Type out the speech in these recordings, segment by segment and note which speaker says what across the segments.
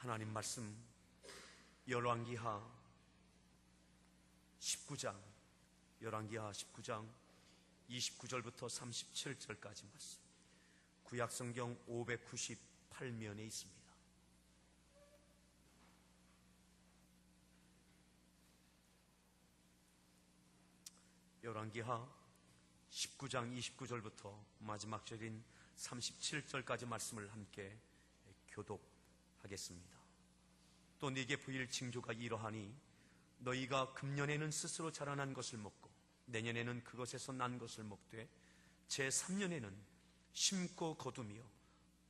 Speaker 1: 하나님 말씀 열왕기하 19장 29절부터 37절까지 말씀, 구약성경 598면에 있습니다. 열왕기하 19장 29절부터 마지막 절인 37절까지 말씀을 함께 교독하겠습니다. 또 네게 부일 징조가 이러하니 너희가 금년에는 스스로 자라난 것을 먹고 내년에는 그것에서 난 것을 먹되 제3년에는 심고 거두며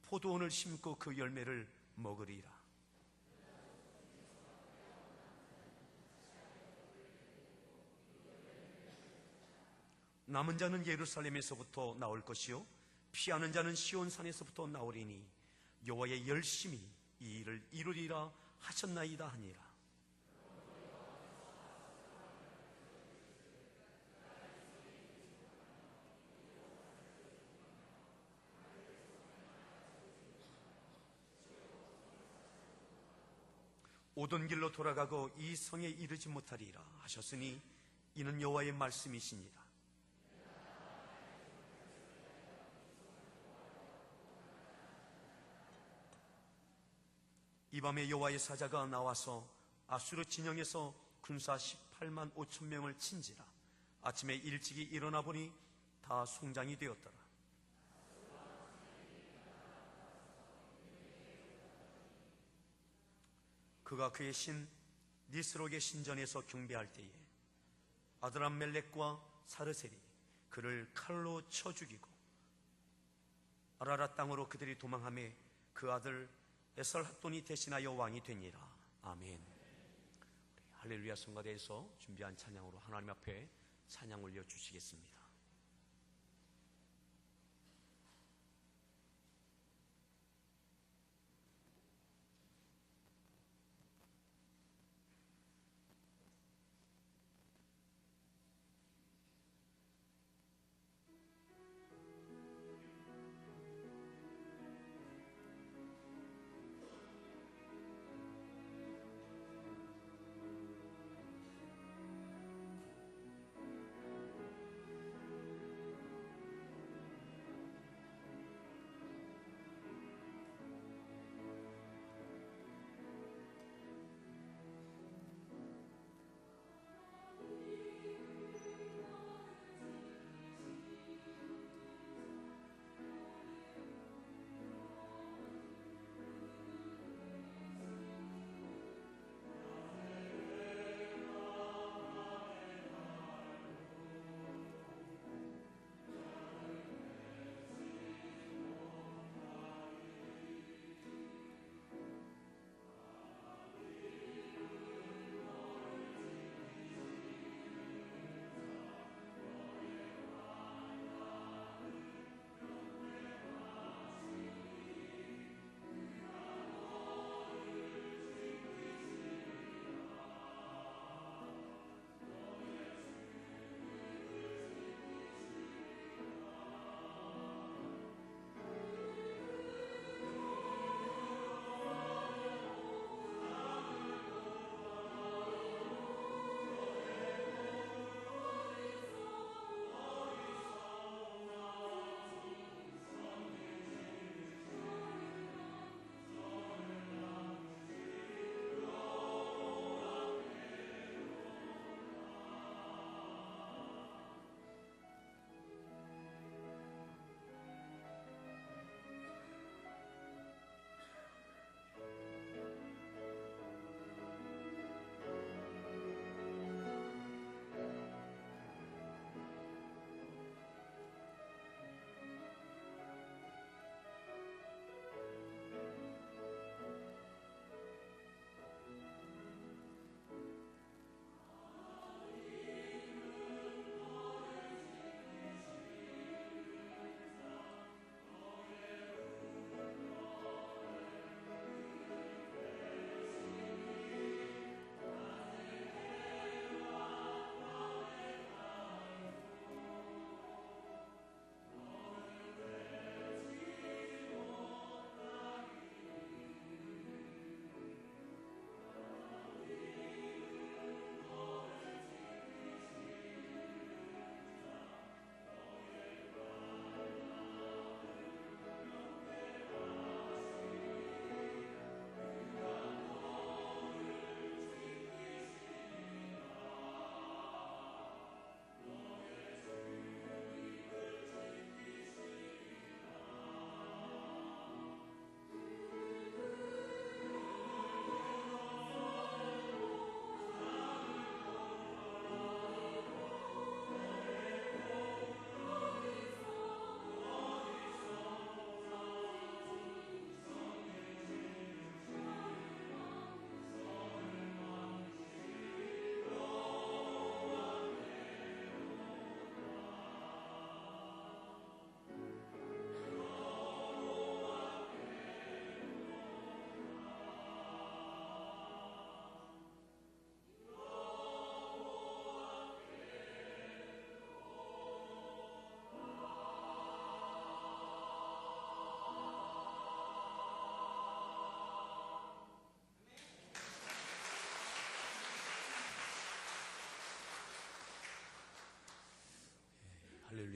Speaker 1: 포도원을 심고 그 열매를 먹으리라. 남은 자는 예루살렘에서부터 나올 것이요 피하는 자는 시온산에서부터 나오리니 여호와의 열심히 이 일을 이루리라 하셨나이다 하니라. 오던 길로 돌아가고 이 성에 이르지 못하리라 하셨으니 이는 여호와의 말씀이시니라. 이 밤에 여호와의 사자가 나와서 아수르 진영에서 군사 18만 5천 명을 친지라. 아침에 일찍이 일어나 보니 다 송장이 되었더라. 그가 그의 신 니스록의 신전에서 경배할 때에 아드람멜렉과 사르셀이 그를 칼로 쳐 죽이고 아라랏 땅으로 그들이 도망하며 그 아들 에설핫돈이 대신하여 왕이 되니라. 아멘. 할렐루야 성가대에서 준비한 찬양으로 하나님 앞에 찬양 올려주시겠습니다.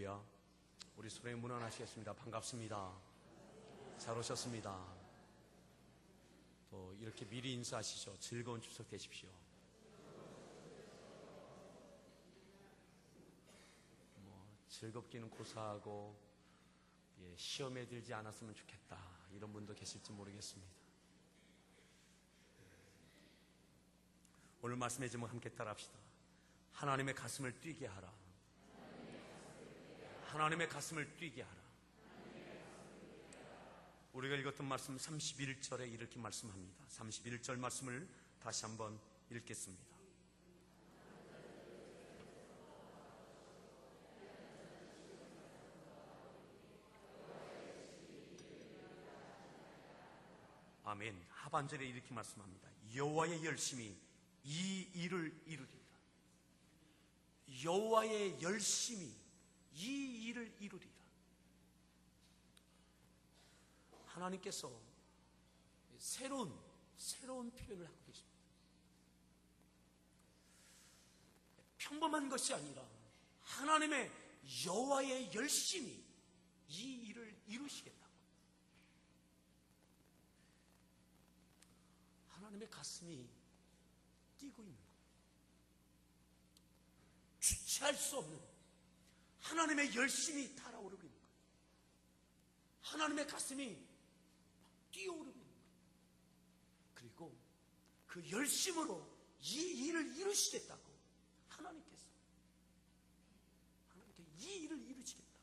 Speaker 1: 할렐루야. 우리 소리 문안하시겠습니다. 반갑습니다. 잘 오셨습니다. 또 이렇게 미리 인사하시죠. 즐거운 추석 되십시오. 즐겁기는 고사하고 시험에 들지 않았으면 좋겠다 이런 분도 계실지 모르겠습니다. 오늘 말씀의 제목 함께 따라합시다. 하나님의 가슴을 뛰게 하라. 하나님의 가슴을 뛰게 하라. 우리가 읽었던 말씀 31절에 이렇게 말씀합니다. 31절 말씀을 다시 한번 읽겠습니다. 아멘. 하반절에 이렇게 말씀합니다. 여호와의 열심히 이 일을 이루리라. 여호와의 열심히 이 일을 이루리라. 하나님께서 새로운 표현을 하고 계십니다. 평범한 것이 아니라 하나님의 여호와의 열심히 이 일을 이루시겠다고. 하나님의 가슴이 뛰고 있는 거예요. 주체할 수 없는 하나님의 열심이 달아오르고 있는 거예요. 하나님의 가슴이 뛰어오르고 있는 거예요. 그리고 그 열심으로 이 일을 이루시겠다고 하나님께 이 일을 이루시겠다고.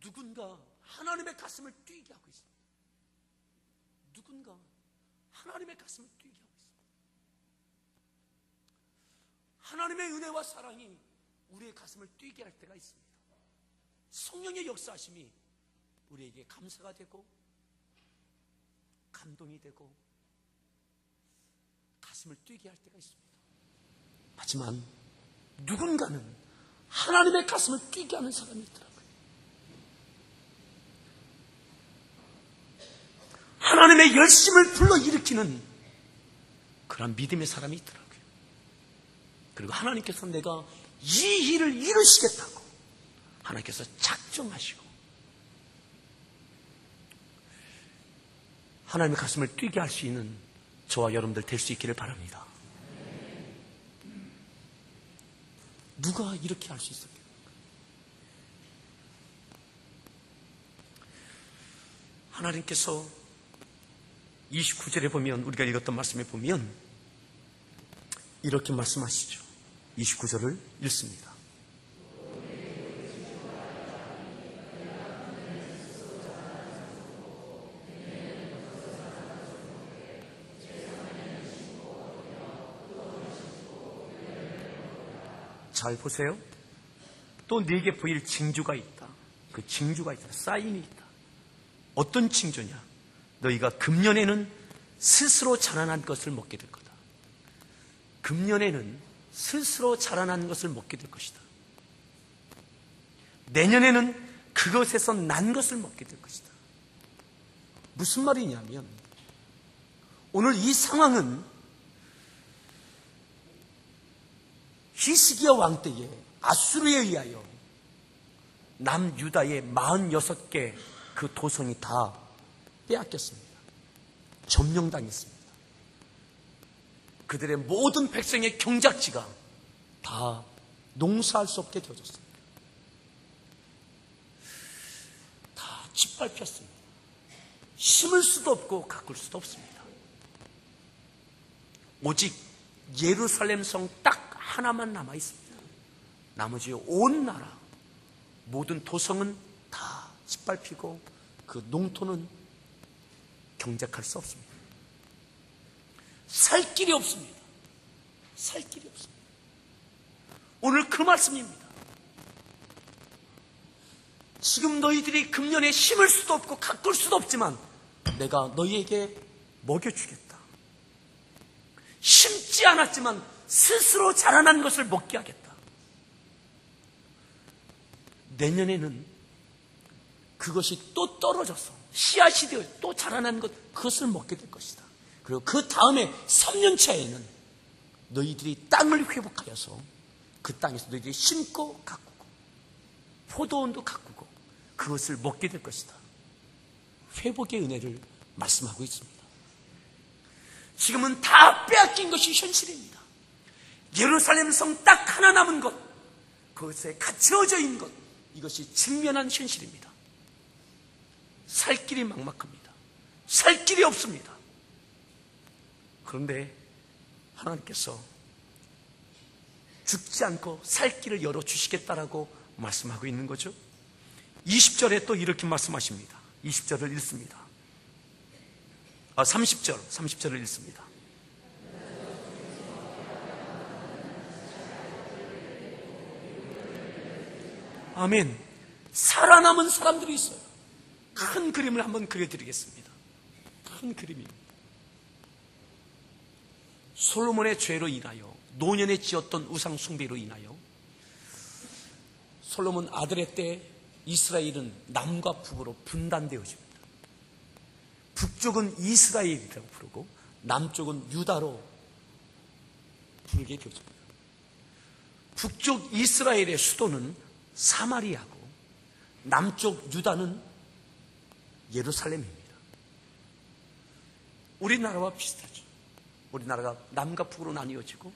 Speaker 1: 누군가 하나님의 가슴을 뛰게 하고 있습니다. 누군가 하나님의 가슴을 뛰게 하고 있습니다. 하나님의 은혜와 사랑이 우리의 가슴을 뛰게 할 때가 있습니다. 성령의 역사하심이 우리에게 감사가 되고 감동이 되고 가슴을 뛰게 할 때가 있습니다. 하지만 누군가는 하나님의 가슴을 뛰게 하는 사람이 있더라고요. 하나님의 열심을 불러일으키는 그런 믿음의 사람이 있더라고요. 그리고 하나님께서 내가 이 일을 이루시겠다고 하나님께서 작정하시고 하나님의 가슴을 뛰게 할 수 있는 저와 여러분들 될 수 있기를 바랍니다. 누가 이렇게 할 수 있을까요? 하나님께서 29절에 보면, 우리가 읽었던 말씀에 보면 이렇게 말씀하시죠. 29절을 읽습니다. 잘 보세요. 또 네게 보일 징조가 있다. 그 징조가 있다. 사인이 있다. 어떤 징조냐? 너희가 금년에는 스스로 자라난 것을 먹게 될 거다. 금년에는 스스로 자라난 것을 먹게 될 것이다. 내년에는 그것에서 난 것을 먹게 될 것이다. 무슨 말이냐면 오늘 이 상황은 히스기야 왕 때에 아수르에 의하여 남유다의 46개 그 도성이 다 빼앗겼습니다. 점령당했습니다. 그들의 모든 백성의 경작지가 다 농사할 수 없게 되어졌습니다. 다 짓밟혔습니다. 심을 수도 없고 가꿀 수도 없습니다. 오직 예루살렘 성 딱 하나만 남아 있습니다. 나머지 온 나라 모든 도성은 다 짓밟히고 그 농토는 경작할 수 없습니다. 살 길이 없습니다. 살 길이 없습니다. 오늘 그 말씀입니다. 지금 너희들이 금년에 심을 수도 없고 가꿀 수도 없지만 내가 너희에게 먹여주겠다. 심지 않았지만 스스로 자라난 것을 먹게 하겠다. 내년에는 그것이 또 떨어져서 씨앗이 되어 또 자라난 것, 그것을 먹게 될 것이다. 그리고 그 다음에 3년 차에는 너희들이 땅을 회복하여서 그 땅에서 너희들이 심고 가꾸고 포도원도 가꾸고 그것을 먹게 될 것이다. 회복의 은혜를 말씀하고 있습니다. 지금은 다 빼앗긴 것이 현실입니다. 예루살렘 성 딱 하나 남은 것, 그것에 갇혀져 있는 것, 이것이 직면한 현실입니다. 살 길이 막막합니다. 살 길이 없습니다. 그런데 하나님께서 죽지 않고 살 길을 열어주시겠다라고 말씀하고 있는 거죠. 20절에 또 이렇게 말씀하십니다. 20절을 읽습니다. 30절을 읽습니다. 아멘. 살아남은 사람들이 있어요. 큰 그림을 한번 그려드리겠습니다. 큰 그림입니다. 솔로몬의 죄로 인하여, 노년에 지었던 우상 숭배로 인하여 솔로몬 아들의 때 이스라엘은 남과 북으로 분단되어집니다. 북쪽은 이스라엘이라고 부르고 남쪽은 유다로 부르게 되어집니다. 북쪽 이스라엘의 수도는 사마리아고 남쪽 유다는 예루살렘입니다. 우리나라와 비슷하죠. 우리나라가 남과 북으로 나뉘어지고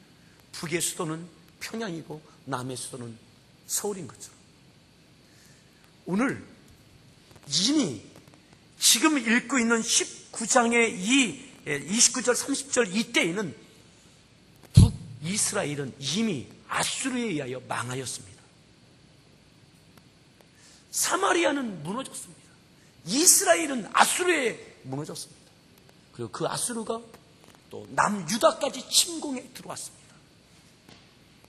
Speaker 1: 북의 수도는 평양이고 남의 수도는 서울인 것처럼 오늘 이미 지금 읽고 있는 19장의 이 29절 30절 이때에는 북이스라엘은 이미 아수르에 의하여 망하였습니다. 사마리아는 무너졌습니다. 이스라엘은 아수르에 무너졌습니다. 그리고 그 아수르가 또 남유다까지 침공해 들어왔습니다.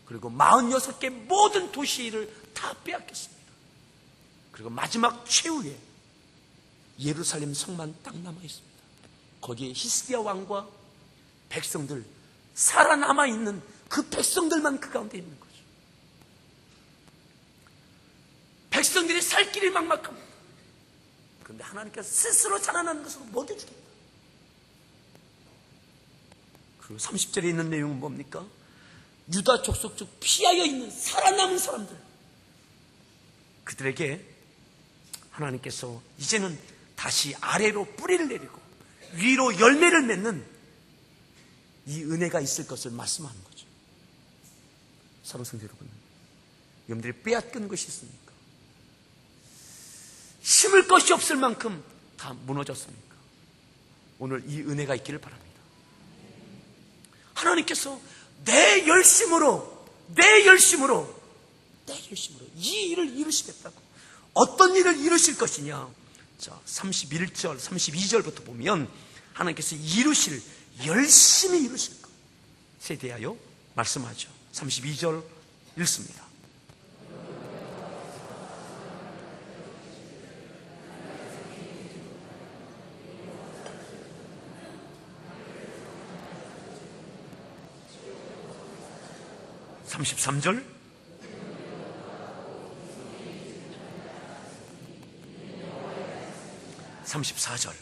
Speaker 1: 그리고 46개 모든 도시를 다 빼앗겼습니다. 그리고 마지막 최후에 예루살렘 성만 딱 남아있습니다. 거기에 히스기야 왕과 백성들, 살아남아있는 그 백성들만 그 가운데 있는 거죠. 백성들이 살 길이 막막합니다. 그런데 하나님께서 스스로 자라나는 것으로 먹여주겠다. 그리고 30절에 있는 내용은 뭡니까? 유다 족속 중 피하여 있는 살아남은 사람들, 그들에게 하나님께서 이제는 다시 아래로 뿌리를 내리고 위로 열매를 맺는 이 은혜가 있을 것을 말씀하는 거죠. 사랑하는 성도 여러분, 여러분들이 빼앗긴 것이 있습니까? 심을 것이 없을 만큼 다 무너졌습니까? 오늘 이 은혜가 있기를 바랍니다. 하나님께서 내 열심으로 이 일을 이루시겠다고. 어떤 일을 이루실 것이냐? 자, 31절, 32절부터 보면 하나님께서 열심히 이루실 것에 대하여 말씀하죠. 32절 읽습니다. (33절) 34절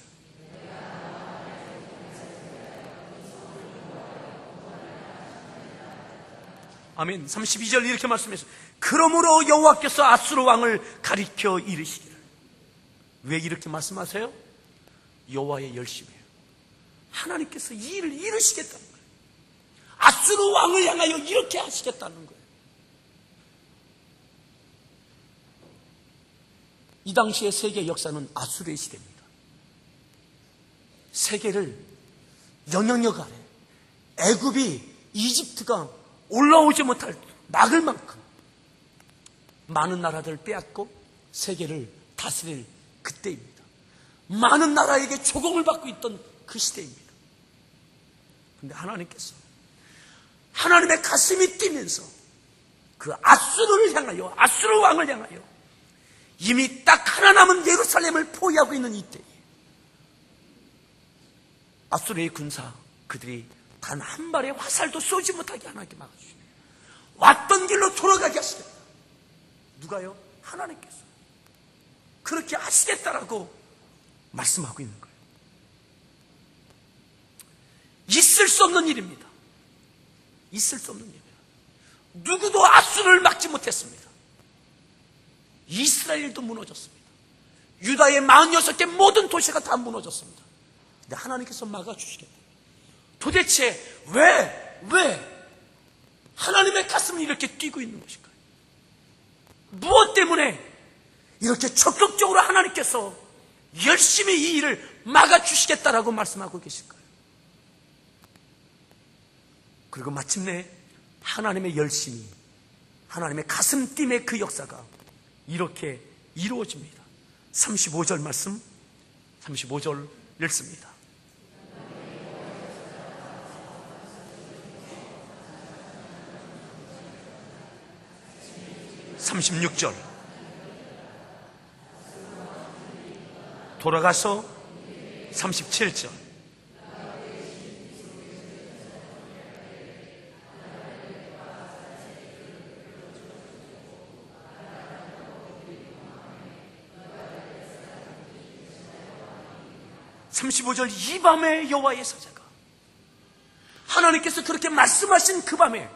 Speaker 1: 아멘. 32절 이렇게 말씀했어요. 그러므로 여호와께서 아수르 왕을 가리켜 이르시기를. 왜 이렇게 말씀하세요? 여호와의 열심이에요. 하나님께서 이 일을 이루시겠다는 거예요. 아수르 왕을 향하여 이렇게 하시겠다는 거예요. 이 당시의 세계 역사는 아수르의 시대입니다. 세계를 영향력 아래 애굽이 이집트가 올라오지 못할 막을 만큼 많은 나라들을 빼앗고 세계를 다스릴 그때입니다. 많은 나라에게 조공을 받고 있던 그 시대입니다. 그런데 하나님께서 하나님의 가슴이 뛰면서 그 아수르를 향하여, 아수르 왕을 향하여 이미 딱 하나 남은 예루살렘을 포위하고 있는 이때에 아수르의 군사, 그들이 단 한 발의 화살도 쏘지 못하게 하나님께 막아주시네요. 왔던 길로 돌아가게 하시겠다. 누가요? 하나님께서 그렇게 하시겠다라고 말씀하고 있는 거예요. 있을 수 없는 일입니다. 있을 수 없는 일이에요.
Speaker 2: 누구도 앗수를 막지 못했습니다. 이스라엘도 무너졌습니다. 유다의 46개 모든 도시가 다 무너졌습니다. 근데 하나님께서 막아주시겠다. 도대체 왜 하나님의 가슴이 이렇게 뛰고 있는 것일까요? 무엇 때문에 이렇게 적극적으로 하나님께서 열심히 이 일을 막아주시겠다라고 말씀하고 계실까요? 그리고 마침내 하나님의 열심이, 하나님의 가슴 띠의 그 역사가 이렇게 이루어집니다. 35절 말씀, 35절 읽습니다. 36절 돌아가서 37절 (35절) 이 밤에 여호와의 사자가, 하나님께서 그렇게 말씀하신 그 밤에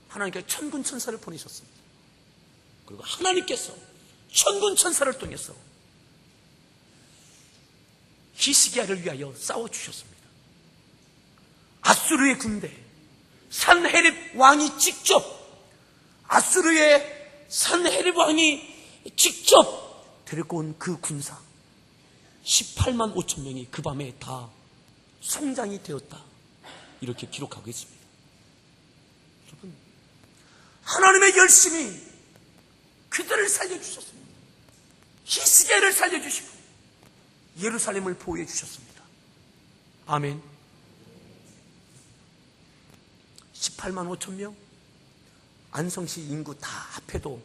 Speaker 2: 하나님께서 천군 천사를 보내셨습니다. 그리고 하나님께서 천군 천사를 통해서 히스기야를 위하여 싸워주셨습니다. 아수르의 군대, 산헤립 왕이 직접, 아수르의 산헤립 왕이 직접 데리고 온 그 군사 18만 5천 명이 그 밤에 다 성장이 되었다, 이렇게 기록하고 있습니다. 여러분, 하나님의 열심이 그들을 살려주셨습니다. 히스기야를 살려주시고 예루살렘을 보호해 주셨습니다. 아멘. 18만 5천 명, 안성시 인구 다 합해도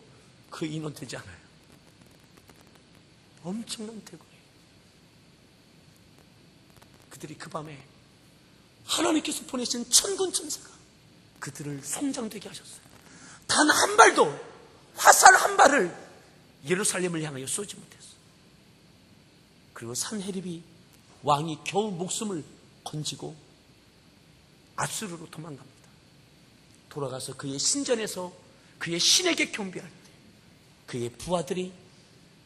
Speaker 2: 그 인원 되지 않아요. 엄청난 대군이에요. 그들이 그 밤에 하나님께서 보내신 천군 천사가 그들을 성장되게 하셨어요. 단 한 발도, 화살 한 발을 예루살렘을 향하여 쏘지 못했어요. 그리고 산헤립이 왕이 겨우 목숨을 건지고 아수르로 도망갑니다. 돌아가서 그의 신전에서 그의 신에게 경배할 때 그의 부하들이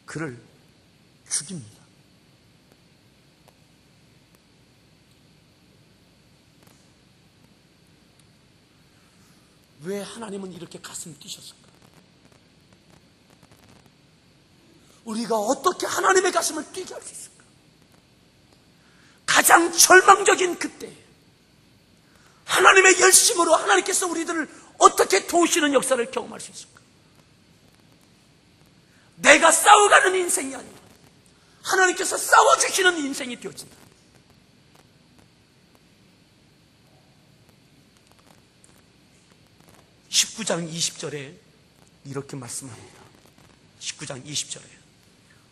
Speaker 2: 그를 죽입니다. 왜 하나님은 이렇게 가슴 뛰셨을까? 우리가 어떻게 하나님의 가슴을 뛰게 할 수 있을까? 가장 절망적인 그때 하나님의 열심으로 하나님께서 우리들을 어떻게 도우시는 역사를 경험할 수 있을까? 내가 싸워가는 인생이 아니라 하나님께서 싸워주시는 인생이 되어진다. (19장 20절에) 이렇게 말씀합니다. 19장 20절에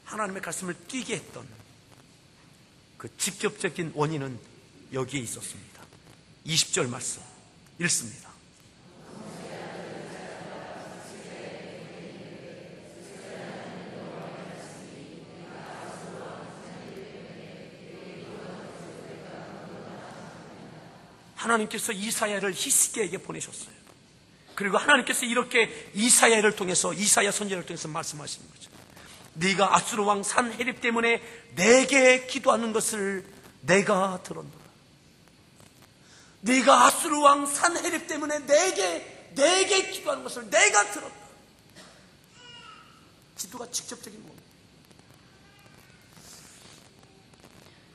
Speaker 2: 하나님의 가슴을 뛰게 했던 그 직접적인 원인은 여기에 있었습니다. 20절 말씀 읽습니다. 하나님께서 이사야를 히스기야에게 보내셨어요. 그리고 하나님께서 이렇게 이사야를 통해서, 이사야 선지자를 통해서 말씀하시는 거죠. 네가 아수르 왕 산헤립 때문에 내게 기도하는 것을 내가 들었노라. 네가 아수르 왕 산헤립 때문에 내게 기도하는 것을 내가 들었다. 기도가 직접적인 겁니다.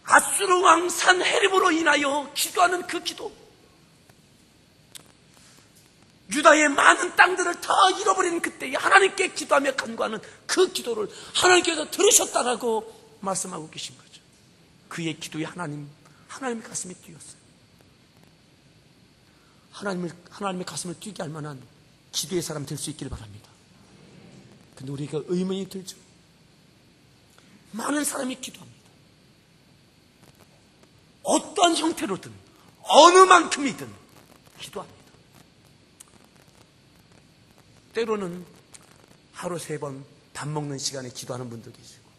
Speaker 2: 아수르 왕 산헤립으로 인하여 기도하는 그 기도, 유다의 많은 땅들을 다 잃어버린 그때에 하나님께 기도하며 간구하는 그 기도를 하나님께서 들으셨다라고 말씀하고 계신 거죠. 그의 기도에 하나님의 가슴이 뛰었어요. 하나님의 가슴을 뛰게 할 만한 기도의 사람 될 수 있기를 바랍니다. 근데 우리가 의문이 들죠. 많은 사람이 기도합니다. 어떠한 형태로든 어느 만큼이든 기도합니다. 때로는 하루 3번 밥 먹는 시간에 기도하는 분도 계시고,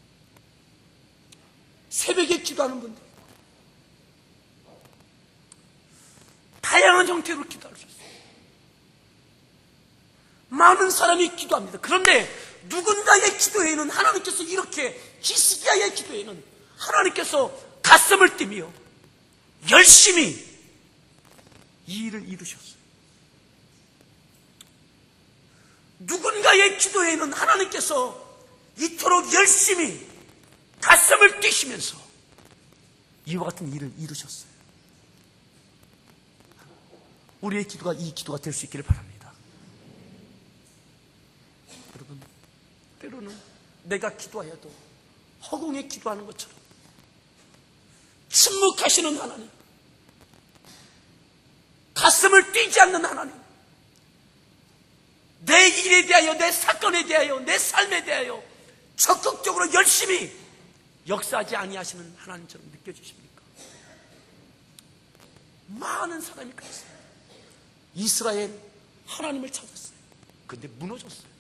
Speaker 2: 새벽에 기도하는 분도 있고, 다양한 형태로 기도할 수 있어요. 많은 사람이 기도합니다. 그런데 누군가의 기도에는 하나님께서 이렇게, 히스기야의 기도에는 하나님께서 가슴을 뛰며 열심히 이 일을 이루셨어요. 누군가의 기도에는 하나님께서 이토록 열심히 가슴을 뛰시면서 이와 같은 일을 이루셨어요. 우리의 기도가 이 기도가 될 수 있기를 바랍니다. 여러분, 때로는 내가 기도하여도 허공에 기도하는 것처럼 침묵하시는 하나님, 가슴을 뛰지 않는 하나님, 내 일에 대하여, 내 사건에 대하여, 내 삶에 대하여 적극적으로 열심히 역사하지 아니하시는 하나님처럼 느껴지십니까? 많은 사람이 그랬어요. 이스라엘 하나님을 찾았어요. 그런데 무너졌어요.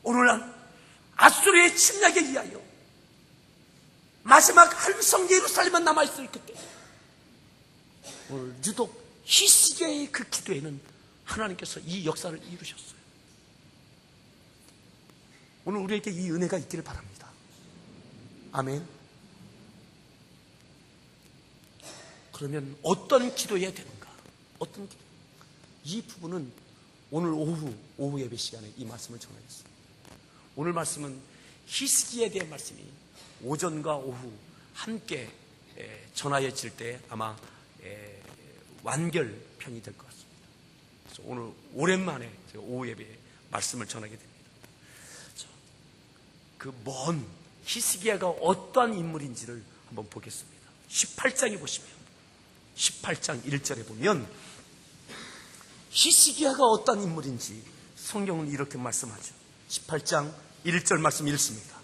Speaker 2: 오늘날 아수르의 침략에 의하여 마지막 한성 예루살렘만 남아있을 그때, 오늘 유독 히스기야의 그 기도에는 하나님께서 이 역사를 이루셨어요. 오늘 우리에게 이 은혜가 있기를 바랍니다. 아멘. 그러면 어떤 기도해야 되는가? 어떤 기도? 이 부분은 오늘 오후 예배 시간에 이 말씀을 전하겠습니다. 오늘 말씀은 히스기야에 대한 말씀이 오전과 오후 함께 전하여질 때 아마 완결편이 될 것 같습니다. 그래서 오늘 오랜만에 제가 오후 예배에 말씀을 전하게 됩니다. 그 먼 히스기야가 어떠한 인물인지를 한번 보겠습니다. 18장에 보시면, 18장 1절에 보면 히스기야가 어떠한 인물인지 성경은 이렇게 말씀하죠. 18장 1절 말씀 읽습니다.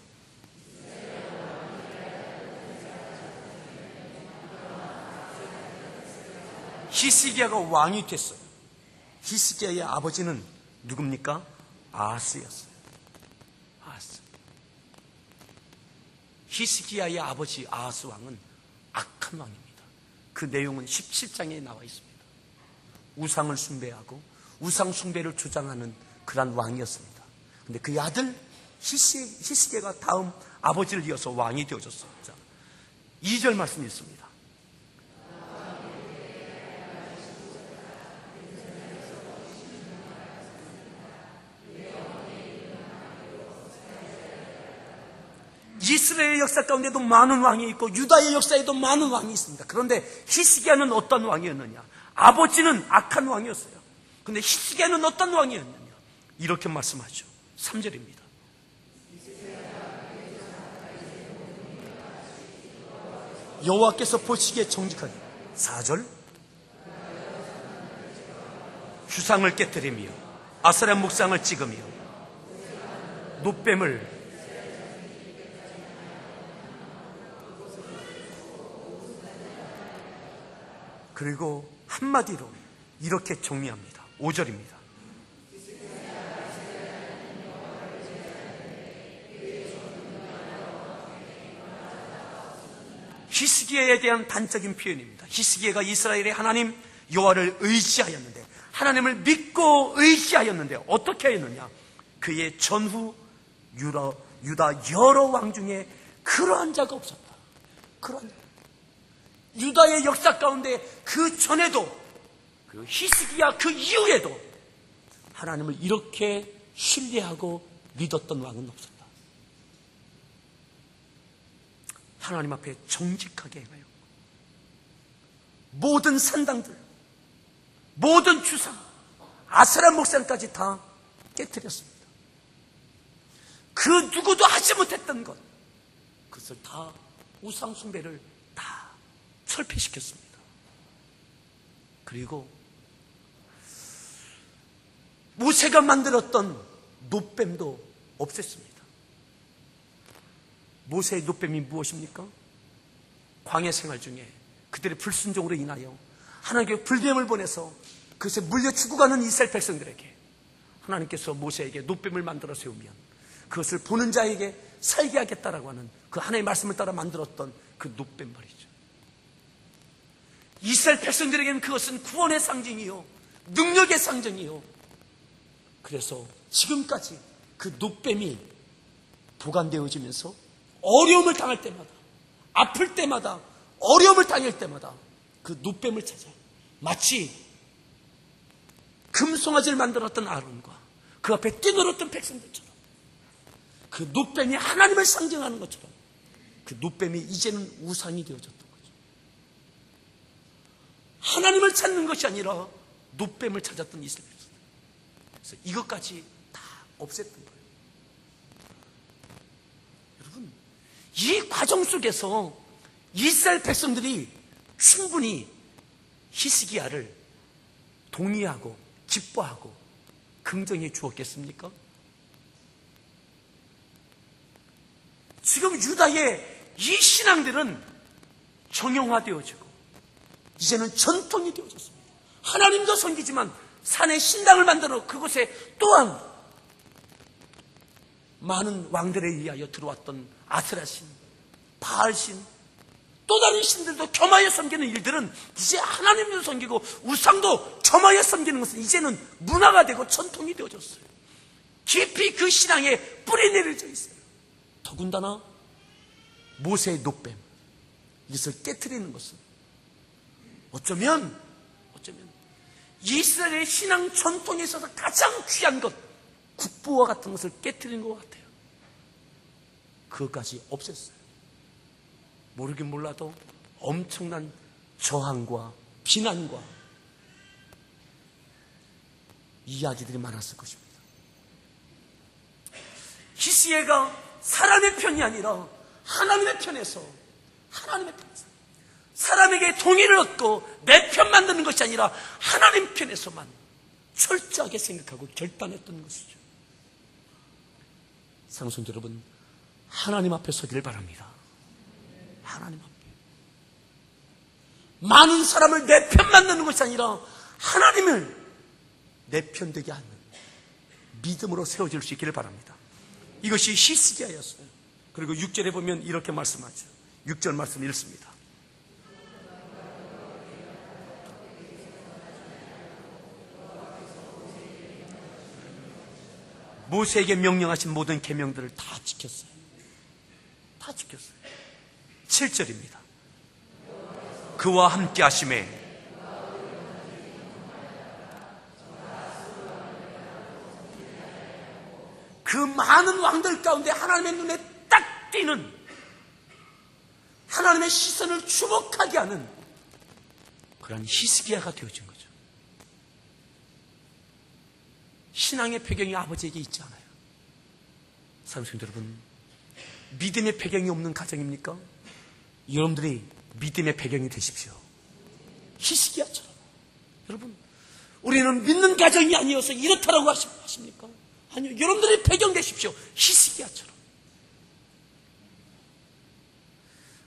Speaker 2: 히스기야가 왕이 됐어요. 히스기야의 아버지는 누굽니까? 아하스였어요. 아하스. 히스기야의 아버지 아하스 왕은 악한 왕입니다. 그 내용은 17장에 나와 있습니다. 우상을 숭배하고 우상 숭배를 주장하는 그런 왕이었습니다. 그런데 그의 아들 히스기야가 다음 아버지를 이어서 왕이 되어졌어요. 자, 2절 말씀이 있습니다. 이스라엘의 역사 가운데도 많은 왕이 있고 유다의 역사에도 많은 왕이 있습니다. 그런데 히스기야는 어떤 왕이었느냐? 아버지는 악한 왕이었어요. 그런데 히스기야는 어떤 왕이었느냐? 이렇게 말씀하죠. 3절입니다. 여호와께서 보시기에 정직하게. 4절. 주상을 깨뜨리며 아세라 목상을 찍으며 놋뱀을 그리고 한마디로 이렇게 정리합니다. 5절입니다. 히스기야에 대한 단적인 표현입니다. 히스기야가 이스라엘의 하나님 여호와를 의지하였는데, 하나님을 믿고 의지하였는데 어떻게 하였느냐? 그의 전후 유다 여러 왕 중에 그러한 자가 없었다. 그러한 유다의 역사 가운데 그 전에도, 그 히스기야 그 이후에도 하나님을 이렇게 신뢰하고 믿었던 왕은 없었다. 하나님 앞에 정직하게 행하여 모든 산당들, 모든 주상, 아세라 목상까지 다 깨뜨렸습니다. 그 누구도 하지 못했던 것, 그것을 다 우상 숭배를 다 철폐시켰습니다. 그리고 모세가 만들었던 놋뱀도 없앴습니다. 모세의 놋뱀이 무엇입니까? 광야 생활 중에 그들의 불순종으로 인하여 하나님께 불뱀을 보내서 그것에 물려 죽어가는 이스라엘 백성들에게 하나님께서 모세에게 놋뱀을 만들어 세우면 그것을 보는 자에게 살게 하겠다라고 하는 그 하나님의 말씀을 따라 만들었던 그 놋뱀 말이죠. 이스라엘 백성들에게는 그것은 구원의 상징이요, 능력의 상징이요. 그래서 지금까지 그 놋뱀이 보관되어지면서 어려움을 당할 때마다, 아플 때마다, 어려움을 당할 때마다 그 놋뱀을 찾아 마치 금송아지를 만들었던 아론과 그 앞에 뛰놀았던 백성들처럼 그 놋뱀이 하나님을 상징하는 것처럼 그 놋뱀이 이제는 우상이 되어졌던 거죠. 하나님을 찾는 것이 아니라 놋뱀을 찾았던 이스라엘 백성. 그래서 이것까지 다 없앴던 거예요. 여러분, 이 과정 속에서 이스라엘 백성들이 충분히 히스기야를 동의하고 기뻐하고 긍정해 주었겠습니까? 지금 유다의 이 신앙들은 정형화되어지고 이제는 전통이 되어졌습니다. 하나님도 섬기지만 산에 신당을 만들어 그곳에 또한 많은 왕들에 의하여 들어왔던 아스라신, 바알신, 또 다른 신들도 겸하여 섬기는 일들은 이제 하나님도 섬기고 우상도 겸하여 섬기는 것은 이제는 문화가 되고 전통이 되어졌어요. 깊이 그 신앙에 뿌리 내려져 있어요. 더군다나 모세의 놋뱀, 이것을 깨트리는 것은 어쩌면 이스라엘의 신앙 전통에 있어서 가장 귀한 것, 국보와 같은 것을 깨트리는 것 같아요. 그것까지 없앴어요. 모르긴 몰라도 엄청난 저항과 비난과 이야기들이 많았을 것입니다. 히스기야가 사람의 편이 아니라 하나님의 편에서 사람에게 동의를 얻고 내 편 만드는 것이 아니라 하나님 편에서만 철저하게 생각하고 결단했던 것이죠. 상승 여러분, 하나님 앞에 서기를 바랍니다. 하나님 앞에 많은 사람을 내 편 만드는 것이 아니라 하나님을 내 편 되게 하는 믿음으로 세워질 수 있기를 바랍니다. 이것이 히스기야였어요. 그리고 6절에 보면 이렇게 말씀하죠. 6절 말씀 읽습니다. 모세에게 명령하신 모든 계명들을 다 지켰어요. 다 지켰어요. 7절입니다. 그와 함께 하심에 그 많은 왕들 가운데 하나님의 눈에 딱 띄는, 하나님의 시선을 주목하게 하는 그런 히스기야가 되어진 거죠. 신앙의 배경이 아버지에게 있지 않아요. 사랑하는 여러분, 믿음의 배경이 없는 가정입니까? 여러분들이 믿음의 배경이 되십시오. 히스기야처럼. 여러분, 우리는 믿는 가정이 아니어서 이렇다라고 하십니까? 아니요, 여러분들이 배경 되십시오. 히스기야처럼.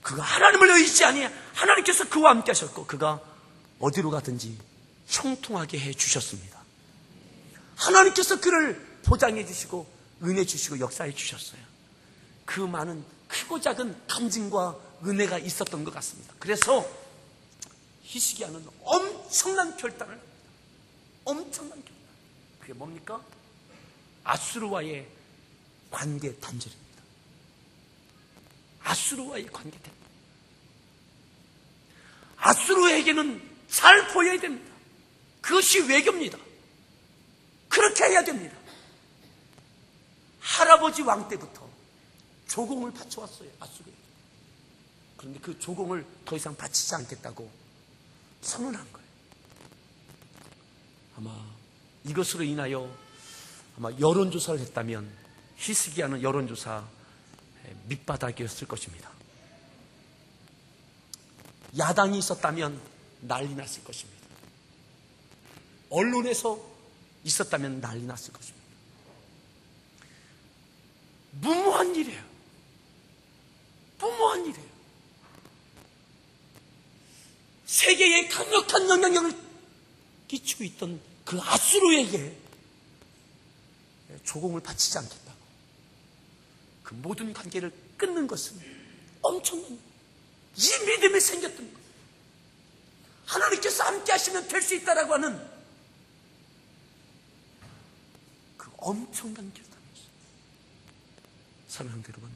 Speaker 2: 그가 하나님을 의지하니 하나님께서 그와 함께 하셨고 그가 어디로 가든지 형통하게 해 주셨습니다. 하나님께서 그를 보장해 주시고 은혜 주시고 역사해 주셨어요. 그 많은 크고 작은 간증과 은혜가 있었던 것 같습니다. 그래서 히스기야는 엄청난 결단을 합니다. 엄청난 결단. 그게 뭡니까? 아수르와의 관계 단절입니다. 아수르와의 관계 단절. 아수르에게는 잘 보여야 됩니다. 그것이 외교입니다. 그렇게 해야 됩니다. 할아버지 왕 때부터 조공을 바쳐왔어요, 아수르에게. 그런데 그 조공을 더 이상 바치지 않겠다고 선언한 거예요. 아마 이것으로 인하여 아마 여론조사를 했다면 히스기야는 여론조사 밑바닥이었을 것입니다. 야당이 있었다면 난리 났을 것입니다. 언론에서 있었다면 난리 났을 것입니다. 무모한 일이에요. 무모한 일이에요. 세계에 강력한 영향력을 끼치고 있던 그 아수르에게 조공을 바치지 않겠다고 그 모든 관계를 끊는 것은 엄청난 이 믿음이 생겼던 거예요. 하나님께서 함께 하시면 될 수 있다라고 하는 엄청난 결단이었어요. 사랑하는 여러분,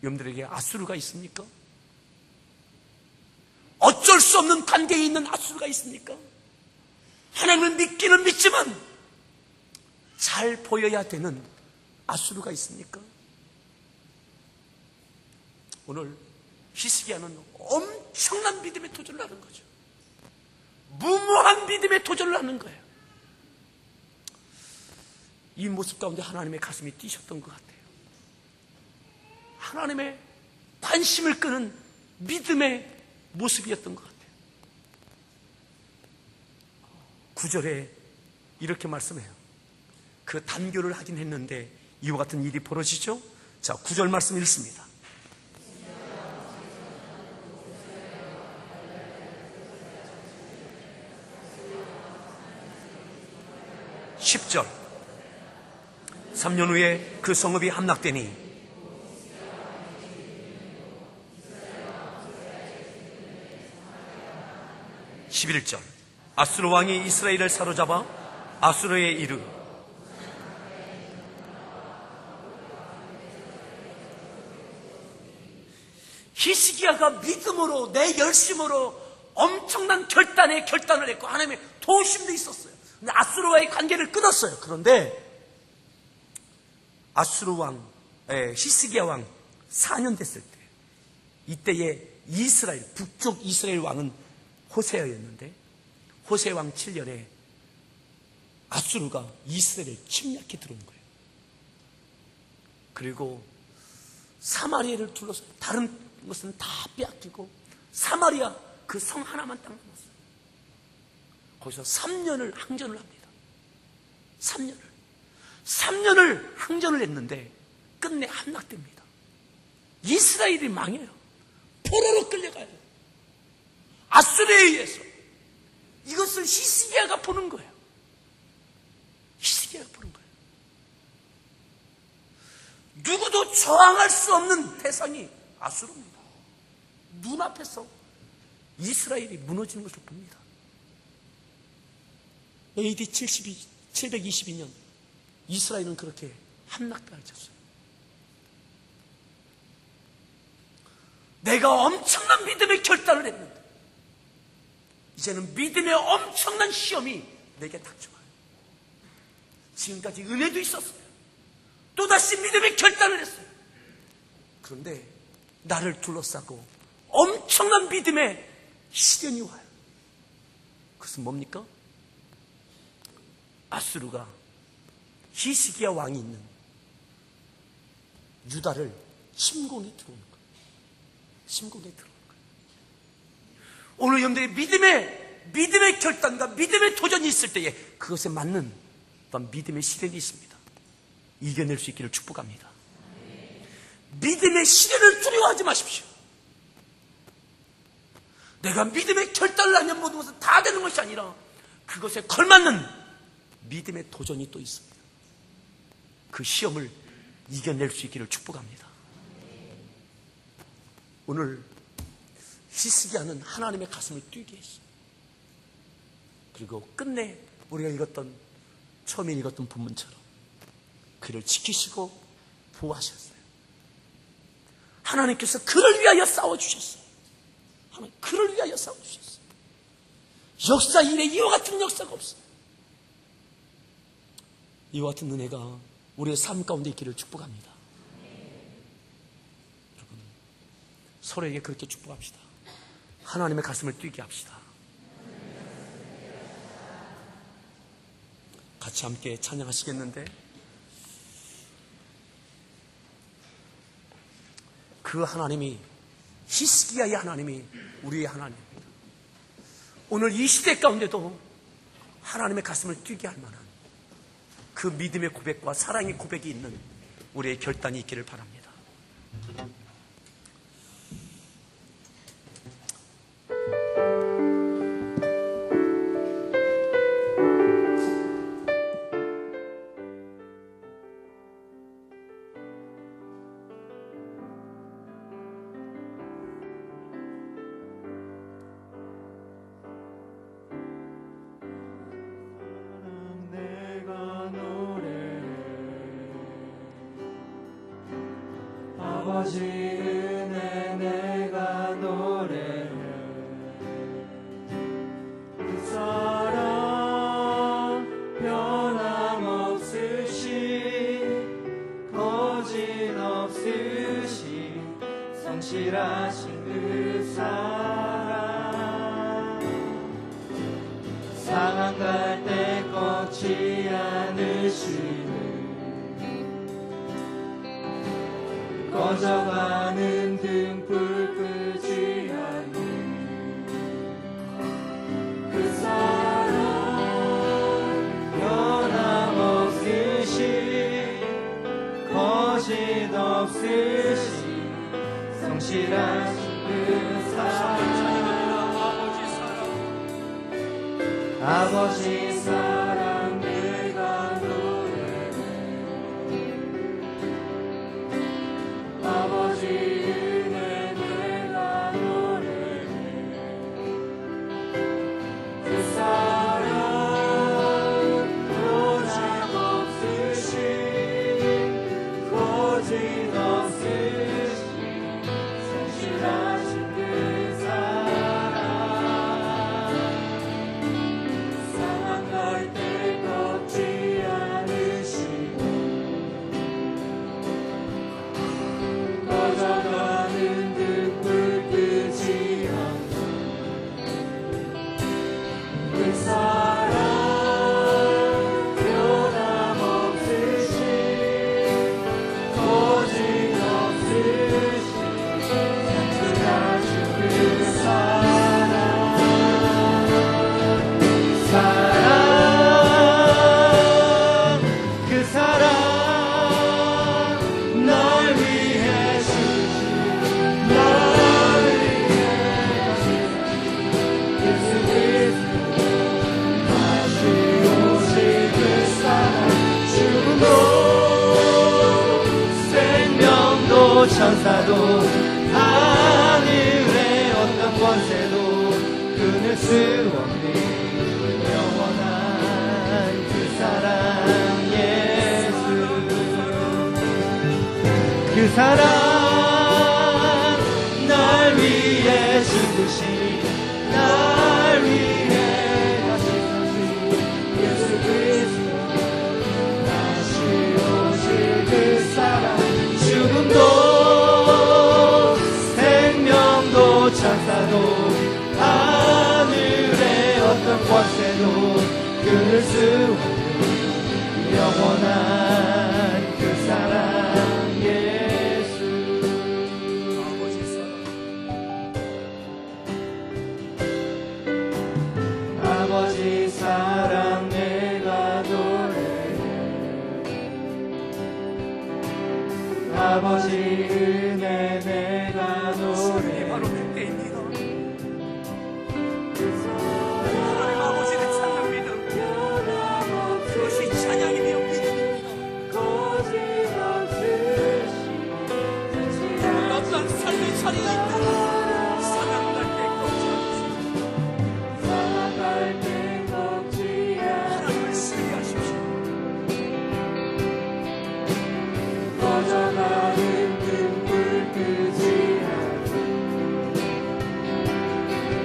Speaker 2: 여러분들에게 아수르가 있습니까? 어쩔 수 없는 관계에 있는 아수르가 있습니까? 하나님을 믿기는 믿지만 잘 보여야 되는 아수르가 있습니까? 오늘 히스기야는 엄청난 믿음의 도전을 하는 거죠. 무모한 믿음의 도전을 하는 거예요. 이 모습 가운데 하나님의 가슴이 뛰셨던 것 같아요. 하나님의 관심을 끄는 믿음의 모습이었던 것 같아요. 9절에 이렇게 말씀해요. 그 단교를 하긴 했는데 이와 같은 일이 벌어지죠. 자, 9절 말씀 읽습니다. (10절) 3년 후에 그 성읍이 함락되니 (11절) 아수르 왕이 이스라엘을 사로잡아 아수르에 이르 히스기야가 믿음으로 내 열심으로 엄청난 결단을 했고 하나님의 도우심도 있었어요. 근데 아수르와의 관계를 끊었어요. 그런데 아수르 왕, 히스기야 왕 4년 됐을 때 이때의 이스라엘, 북쪽 이스라엘 왕은 호세아였는데 호세 왕 7년에 아수르가 이스라엘을 침략해 들어온 거예요. 그리고 사마리아를 둘러서 다른 것은 다 빼앗기고 사마리아 그 성 하나만 딱 남았어요. 거기서 3년을 항전을 합니다. 3년을 항전을 했는데 끝내 함락됩니다. 이스라엘이 망해요. 포로로 끌려가요. 아수르에 의해서. 이것을 히스기야가 보는 거예요. 히스기야가 보는 거예요. 누구도 저항할 수 없는 대상이 아수르입니다. 눈앞에서 이스라엘이 무너지는 것을 봅니다. AD 722년 이스라엘은 그렇게 함락당했었어요. 내가 엄청난 믿음의 결단을 했는데 이제는 믿음의 엄청난 시험이 내게 닥쳐와요. 지금까지 은혜도 있었어요. 또다시 믿음의 결단을 했어요. 그런데 나를 둘러싸고 엄청난 믿음의 시련이 와요. 그것은 뭡니까? 아수르가 히스기야 왕이 있는 유다를 침공해 들어오는 거예요. 침공해 들어오는 거예요. 오늘 여러분들의 믿음의 결단과 믿음의 도전이 있을 때에 그것에 맞는 어떤 믿음의 시련이 있습니다. 이겨낼 수 있기를 축복합니다. 믿음의 시련을 두려워하지 마십시오. 내가 믿음의 결단을 하면 모든 것은 다 되는 것이 아니라 그것에 걸맞는 믿음의 도전이 또 있습니다. 그 시험을 이겨낼 수 있기를 축복합니다. 오늘 히스기야는 하나님의 가슴을 뛰게 했어요. 그리고 끝내 우리가 처음에 읽었던 본문처럼 그를 지키시고 보호하셨어요. 하나님께서 그를 위하여 싸워주셨어요. 하나님 그를 위하여 싸워주셨어요. 역사 이래 이와 같은 역사가 없어요. 이와 같은 은혜가 우리의 삶 가운데 있기를 축복합니다. 여러분, 서로에게 그렇게 축복합시다. 하나님의 가슴을 뛰게 합시다. 같이 함께 찬양하시겠는데 그 하나님이 히스기야의 하나님이 우리의 하나님입니다. 오늘 이 시대 가운데도 하나님의 가슴을 뛰게 할 만한 그 믿음의 고백과 사랑의 고백이 있는 우리의 결단이 있기를 바랍니다.
Speaker 3: 은혜 내가 노래해 그 사랑 변함없으신 거짓 없으신 성실하신 그 사랑 상한 갈대 꺾지 않으시는 꺼져가는 등불 끄지 않는 그 사랑 변함없으신 거짓 없으신 성실하신 그 사랑 아버지 사랑 내가 노래해 아버지 은혜 내가 노래해 그 사랑 변함없으신 거짓 없으신 성실하신 그 사랑 상한 갈대 꺾지 않으시고 꺼져가는 등불 끄지 않는 그 사랑 변함없으신 거짓 없으신 성실하신 그 사랑 그 사랑 널 위해 주신 널 위해 예수 그리스도 다시 오실 그 사랑 죽음도 생명도 천사도 하늘의 어떤 권세도 끊을 수 없는 영원한 그 사랑 예수 그 사랑 날 위해 죽으신 날 위해 다시 사신 예수 그리스도 다시 오실 그 사랑 죽음도 생명도 천사도 하늘의 어떤 권세도 끊을 수 없는 영원한 그 사랑 예수 아버지 사랑 내가 노래해 아버지 은혜 내가 노래해
Speaker 2: 바로 그때입니다. 하나님 아버지를 찾는 믿음, 그것이 찬양이며 믿음입니다. 어떤 삶의 차리가 있다면 상한 갈대 꺾지 않으시고 하나님을 신뢰하십시오.
Speaker 3: 꺼져가는 등불 끄지 않는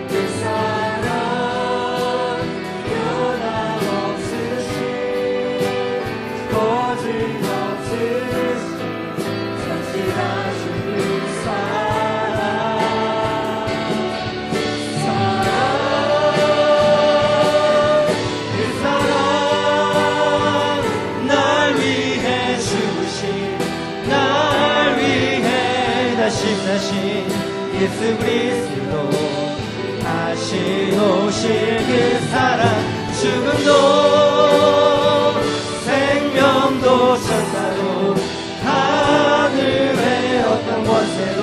Speaker 3: 그 사랑 변함없으신 거짓 없으신 성실하신 그 사랑 그 사랑 날 위해 죽으신 날 위해 다시 사신 예수 그리스도 다시 오실 그 사랑 죽음도 생명도 천사도 하늘의 어떤 권세도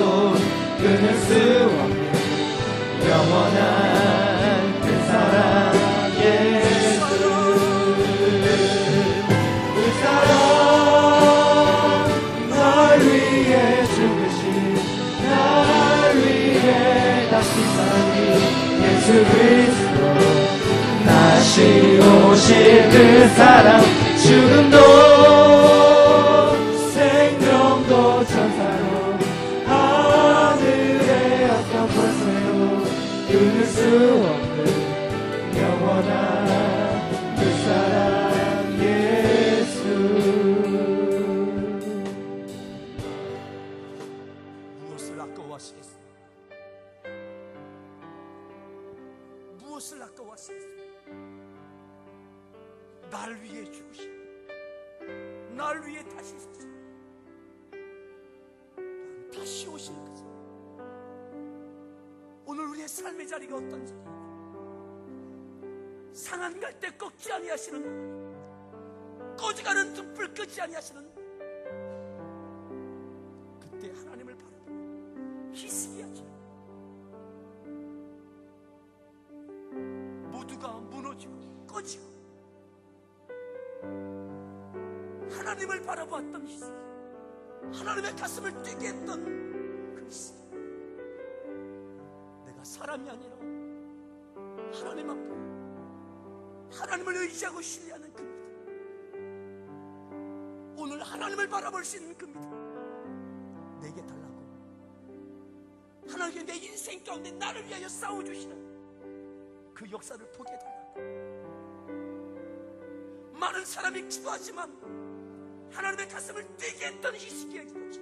Speaker 3: 끊을 수 없는 영원한 그 사랑 예수 그 사랑 날 위해 죽으신 날 위해 다시 사신 예수 그리스도 다시 오실 그 사랑 죽음도 생명도 천사로 끊을 수 없는 영원한 그 사랑 예수.
Speaker 2: 무엇을 아까워하시겠습니까? 무엇을 아까워하시겠습니까? 날 위해 죽으신, 날 위해 다시 오신, 다시 오신 그 사랑. 오늘 우리의 삶의 자리가 어떤지, 상한 갈 때 꺾지 아니하시는, 꺼져가는 등불 끄지 아니하시는, 그때 하나님을 바라보고 희생해야지. 모두가 무너지고 꺼지고 하나님을 바라보았던 희생, 하나님의 가슴을 뛰게 했던 그 희생. 내가 사람이 아니라 하나님 앞에 하나님을 의지하고 신뢰하는 그 믿음, 오늘 하나님을 바라볼 수 있는 그 믿음 내게 달라고. 하나님께 내 인생 가운데 나를 위하여 싸워주시는 그 역사를 보게 해달라고. 많은 사람이 기도하지만 하나님의 가슴을 뛰게 했던 희생의 기도죠.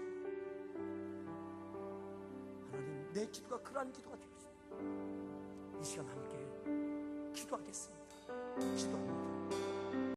Speaker 2: 하나님, 내 기도가 그러한 기도가 되겠습니다. 이 시간 함께 기도하겠습니다. 기도합니다.